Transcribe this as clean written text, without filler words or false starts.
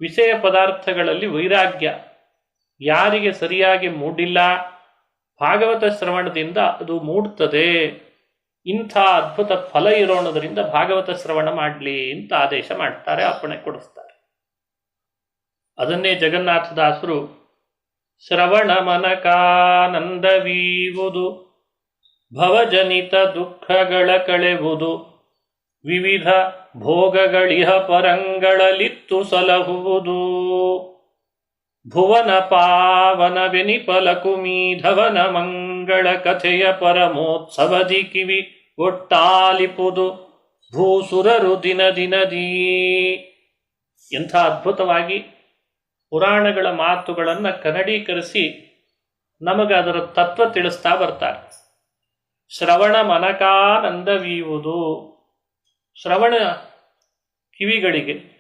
ವಿಷಯ ಪದಾರ್ಥಗಳಲ್ಲಿ ವೈರಾಗ್ಯ ಯಾರಿಗೆ ಸರಿಯಾಗಿ ಮೂಡಿಲ್ಲ, ಭಾಗವತ ಶ್ರವಣದಿಂದ ಅದು ಮೂಡ್ತದೆ. ಇಂಥ ಅದ್ಭುತ ಫಲ ಇರೋಣದ್ರಿಂದ ಭಾಗವತ ಶ್ರವಣ ಮಾಡಲಿ ಅಂತ ಆದೇಶ ಮಾಡ್ತಾರೆ, ಅಪ್ಪಣೆ ಕೊಡಿಸ್ತಾರೆ. ಅದನ್ನೇ ಜಗನ್ನಾಥದಾಸರು ಶ್ರವಣ ಮನಕಾನಂದವೀವುದು, ಭವಜನಿತ ದುಃಖಗಳ ಕಳೆವುದು, ವಿವಿಧ ಭೋಗಗಳಿಹ ಪರಂಗಳಲಿತ್ತು ಸಲಹುವುದು, ಭುವನ ಪಾವನ ಬೆನಿಪಲಕುಮೀಧವನ ಮಂಗಳ ಕಥೆಯ ಪರಮೋತ್ಸವದಿ ಕಿವಿ ಒಟ್ಟಾಲಿಪುದು, ಭೂಸುರರು ದಿನ ದಿನದೀ. ಎಂಥ ಅದ್ಭುತವಾಗಿ ಪುರಾಣಗಳ ಮಾತುಗಳನ್ನು ಕನ್ನಡೀಕರಿಸಿ ನಮಗೆ ಅದರ ತತ್ವ ತಿಳಿಸ್ತಾ ಬರ್ತಾರೆ. ಶ್ರವಣ ಮನಕಾನಂದವೀವುದು, ಶ್ರವಣ ಕಿವಿಗಳಿಗೆ